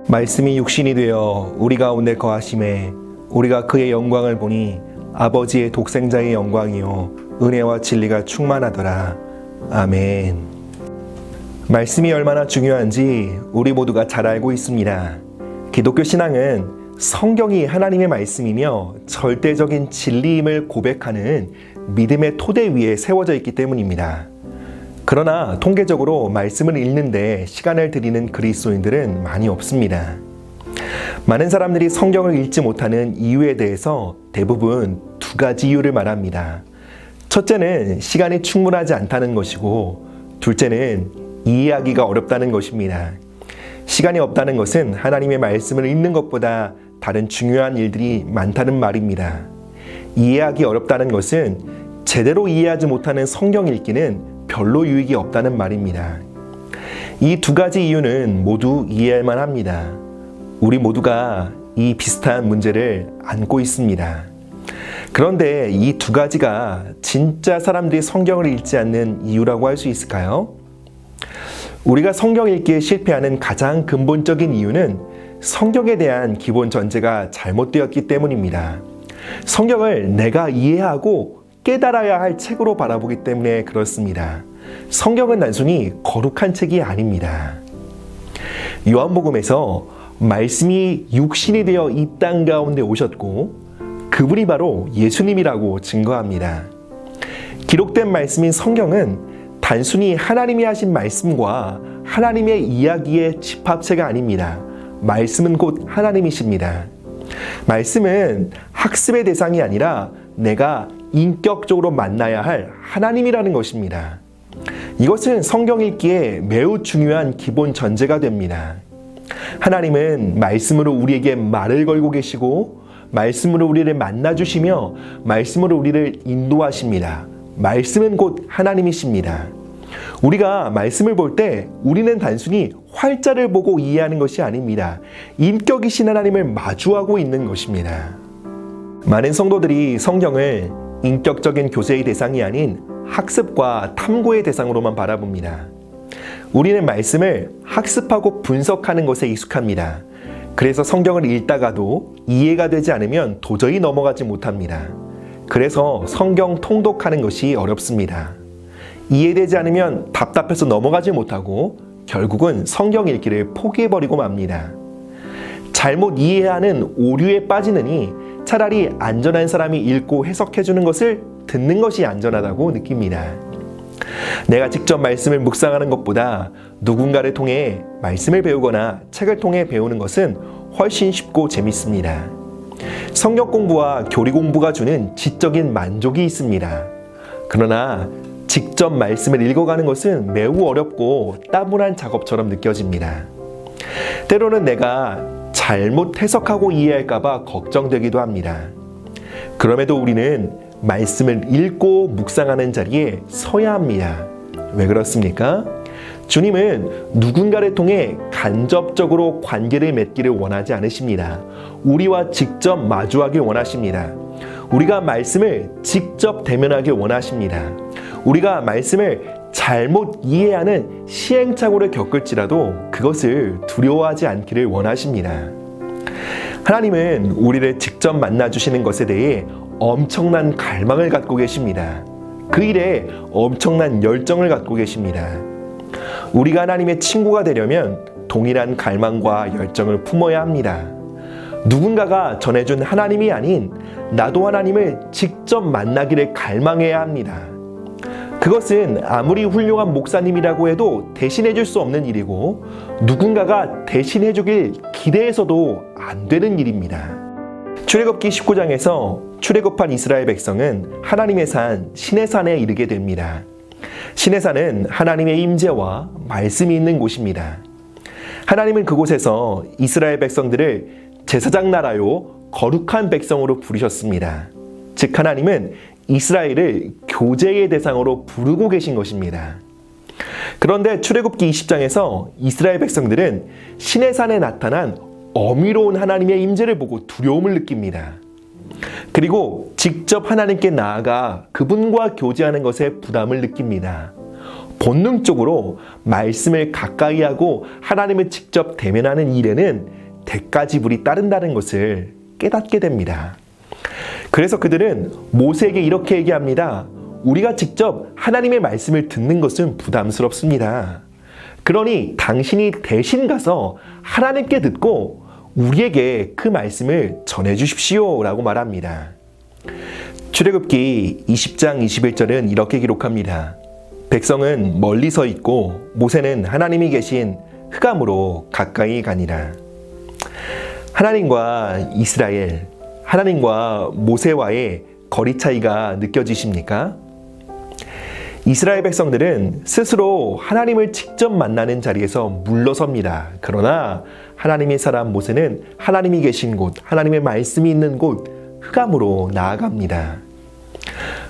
말씀이 육신이 되어 우리 가운데 거하심에 우리가 그의 영광을 보니 아버지의 독생자의 영광이요 은혜와 진리가 충만하더라. 아멘. 말씀이 얼마나 중요한지 우리 모두가 잘 알고 있습니다. 기독교 신앙은 성경이 하나님의 말씀이며 절대적인 진리임을 고백하는 믿음의 토대 위에 세워져 있기 때문입니다. 그러나 통계적으로 말씀을 읽는데 시간을 들이는 그리스도인들은 많이 없습니다. 많은 사람들이 성경을 읽지 못하는 이유에 대해서 대부분 두 가지 이유를 말합니다. 첫째는 시간이 충분하지 않다는 것이고, 둘째는 이해하기가 어렵다는 것입니다. 시간이 없다는 것은 하나님의 말씀을 읽는 것보다 다른 중요한 일들이 많다는 말입니다. 이해하기 어렵다는 것은 제대로 이해하지 못하는 성경 읽기는 별로 유익이 없다는 말입니다. 이 두 가지 이유는 모두 이해할 만합니다. 우리 모두가 이 비슷한 문제를 안고 있습니다. 그런데 이 두 가지가 진짜 사람들이 성경을 읽지 않는 이유라고 할 수 있을까요? 우리가 성경 읽기에 실패하는 가장 근본적인 이유는 성경에 대한 기본 전제가 잘못되었기 때문입니다. 성경을 내가 이해하고 깨달아야 할 책으로 바라보기 때문에 그렇습니다. 성경은 단순히 거룩한 책이 아닙니다. 요한복음에서 말씀이 육신이 되어 이 땅 가운데 오셨고 그분이 바로 예수님이라고 증거합니다. 기록된 말씀인 성경은 단순히 하나님이 하신 말씀과 하나님의 이야기의 집합체가 아닙니다. 말씀은 곧 하나님이십니다. 말씀은 학습의 대상이 아니라 내가 인격적으로 만나야 할 하나님이라는 것입니다. 이것은 성경 읽기에 매우 중요한 기본 전제가 됩니다. 하나님은 말씀으로 우리에게 말을 걸고 계시고 말씀으로 우리를 만나주시며 말씀으로 우리를 인도하십니다. 말씀은 곧 하나님이십니다. 우리가 말씀을 볼 때 우리는 단순히 활자를 보고 이해하는 것이 아닙니다. 인격이신 하나님을 마주하고 있는 것입니다. 많은 성도들이 성경을 인격적인 교제의 대상이 아닌 학습과 탐구의 대상으로만 바라봅니다. 우리는 말씀을 학습하고 분석하는 것에 익숙합니다. 그래서 성경을 읽다가도 이해가 되지 않으면 도저히 넘어가지 못합니다. 그래서 성경 통독하는 것이 어렵습니다. 이해되지 않으면 답답해서 넘어가지 못하고 결국은 성경 읽기를 포기해버리고 맙니다. 잘못 이해하는 오류에 빠지느니 차라리 안전한 사람이 읽고 해석해주는 것을 듣는 것이 안전하다고 느낍니다. 내가 직접 말씀을 묵상하는 것보다 누군가를 통해 말씀을 배우거나 책을 통해 배우는 것은 훨씬 쉽고 재밌습니다. 성경 공부와 교리 공부가 주는 지적인 만족이 있습니다. 그러나 직접 말씀을 읽어가는 것은 매우 어렵고 따분한 작업처럼 느껴집니다. 때로는 내가 잘못 해석하고 이해할까봐 걱정되기도 합니다. 그럼에도 우리는 말씀을 읽고 묵상하는 자리에 서야 합니다. 왜 그렇습니까? 주님은 누군가를 통해 간접적으로 관계를 맺기를 원하지 않으십니다. 우리와 직접 마주하길 원하십니다. 우리가 말씀을 직접 대면하길 원하십니다. 우리가 말씀을 잘못 이해하는 시행착오를 겪을지라도 그것을 두려워하지 않기를 원하십니다. 하나님은 우리를 직접 만나주시는 것에 대해 엄청난 갈망을 갖고 계십니다. 그 일에 엄청난 열정을 갖고 계십니다. 우리가 하나님의 친구가 되려면 동일한 갈망과 열정을 품어야 합니다. 누군가가 전해준 하나님이 아닌 나도 하나님을 직접 만나기를 갈망해야 합니다. 그것은 아무리 훌륭한 목사님이라고 해도 대신해줄 수 없는 일이고 누군가가 대신해주길 기대해서도 안 되는 일입니다. 출애굽기 19장에서 출애굽한 이스라엘 백성은 하나님의 산 시내산에 이르게 됩니다. 시내산은 하나님의 임재와 말씀이 있는 곳입니다. 하나님은 그곳에서 이스라엘 백성들을 제사장 나라요 거룩한 백성으로 부르셨습니다. 즉 하나님은 이스라엘을 교제의 대상으로 부르고 계신 것입니다. 그런데 출애굽기 20장에서 이스라엘 백성들은 시내산에 나타난 어미로운 하나님의 임재를 보고 두려움을 느낍니다. 그리고 직접 하나님께 나아가 그분과 교제하는 것에 부담을 느낍니다. 본능적으로 말씀을 가까이 하고 하나님을 직접 대면하는 일에는 대가 지불이 따른다는 것을 깨닫게 됩니다. 그래서 그들은 모세에게 이렇게 얘기합니다. 우리가 직접 하나님의 말씀을 듣는 것은 부담스럽습니다. 그러니 당신이 대신 가서 하나님께 듣고 우리에게 그 말씀을 전해 주십시오 라고 말합니다. 출애굽기 20장 21절은 이렇게 기록합니다. 백성은 멀리 서 있고 모세는 하나님이 계신 흑암으로 가까이 가니라. 하나님과 이스라엘, 하나님과 모세와의 거리 차이가 느껴지십니까? 이스라엘 백성들은 스스로 하나님을 직접 만나는 자리에서 물러섭니다. 그러나 하나님의 사람 모세는 하나님이 계신 곳, 하나님의 말씀이 있는 곳, 흑암으로 나아갑니다.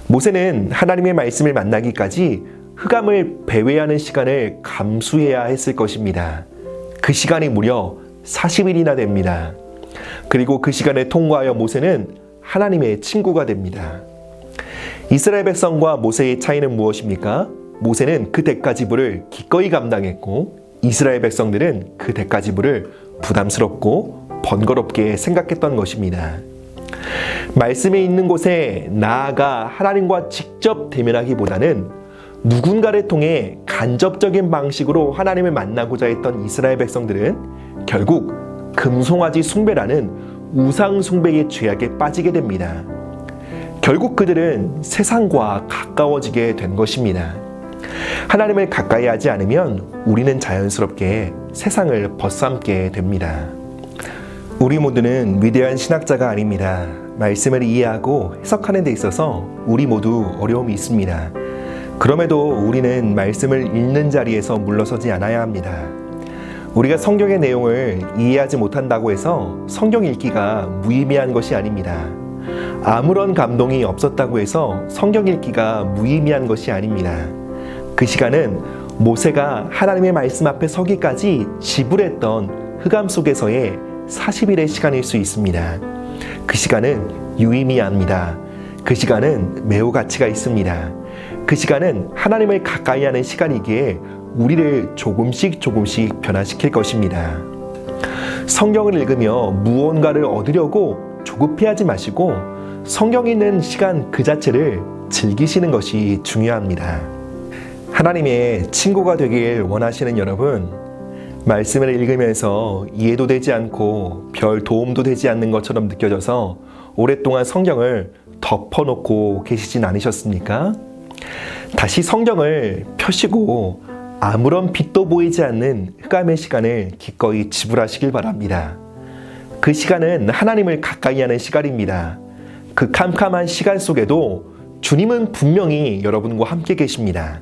모세는 하나님의 말씀을 만나기까지 흑암을 배회하는 시간을 감수해야 했을 것입니다. 그 시간이 무려 40일이나 됩니다. 그리고 그 시간을 통과하여 모세는 하나님의 친구가 됩니다. 이스라엘 백성과 모세의 차이는 무엇입니까? 모세는 그 대가 지불을 기꺼이 감당했고 이스라엘 백성들은 그 대가 지불을 부담스럽고 번거롭게 생각했던 것입니다. 말씀에 있는 곳에 나아가 하나님과 직접 대면하기보다는 누군가를 통해 간접적인 방식으로 하나님을 만나고자 했던 이스라엘 백성들은 결국 금송아지 숭배라는 우상 숭배의 죄악에 빠지게 됩니다. 결국 그들은 세상과 가까워지게 된 것입니다. 하나님을 가까이 하지 않으면 우리는 자연스럽게 세상을 벗삼게 됩니다. 우리 모두는 위대한 신학자가 아닙니다. 말씀을 이해하고 해석하는 데 있어서 우리 모두 어려움이 있습니다. 그럼에도 우리는 말씀을 읽는 자리에서 물러서지 않아야 합니다. 우리가 성경의 내용을 이해하지 못한다고 해서 성경 읽기가 무의미한 것이 아닙니다. 아무런 감동이 없었다고 해서 성경 읽기가 무의미한 것이 아닙니다. 그 시간은 모세가 하나님의 말씀 앞에 서기까지 지불했던 흑암 속에서의 40일의 시간일 수 있습니다. 그 시간은 유의미합니다. 그 시간은 매우 가치가 있습니다. 그 시간은 하나님을 가까이 하는 시간이기에 우리를 조금씩 변화시킬 것입니다. 성경을 읽으며 무언가를 얻으려고 조급해하지 마시고 성경이 있는 시간 그 자체를 즐기시는 것이 중요합니다. 하나님의 친구가 되길 원하시는 여러분, 말씀을 읽으면서 이해도 되지 않고 별 도움도 되지 않는 것처럼 느껴져서 오랫동안 성경을 덮어놓고 계시진 않으셨습니까? 다시 성경을 펴시고 아무런 빛도 보이지 않는 흑암의 시간을 기꺼이 지불하시길 바랍니다. 그 시간은 하나님을 가까이 하는 시간입니다. 그 캄캄한 시간 속에도 주님은 분명히 여러분과 함께 계십니다.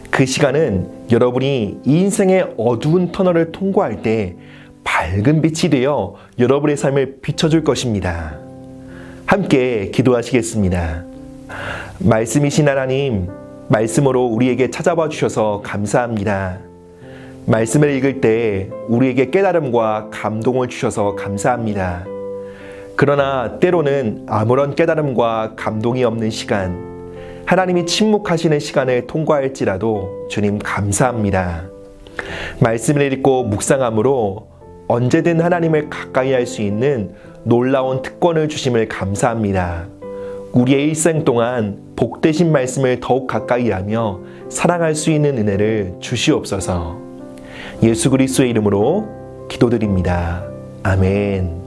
그 시간은 여러분이 이 인생의 어두운 터널을 통과할 때 밝은 빛이 되어 여러분의 삶을 비춰줄 것입니다. 함께 기도하시겠습니다. 말씀이신 하나님, 말씀으로 우리에게 찾아와 주셔서 감사합니다. 말씀을 읽을 때 우리에게 깨달음과 감동을 주셔서 감사합니다. 그러나 때로는 아무런 깨달음과 감동이 없는 시간, 하나님이 침묵하시는 시간을 통과할지라도 주님 감사합니다. 말씀을 읽고 묵상함으로 언제든 하나님을 가까이 할 수 있는 놀라운 특권을 주심을 감사합니다. 우리의 일생 동안 복되신 말씀을 더욱 가까이 하며 사랑할 수 있는 은혜를 주시옵소서. 예수 그리스도의 이름으로 기도드립니다. 아멘.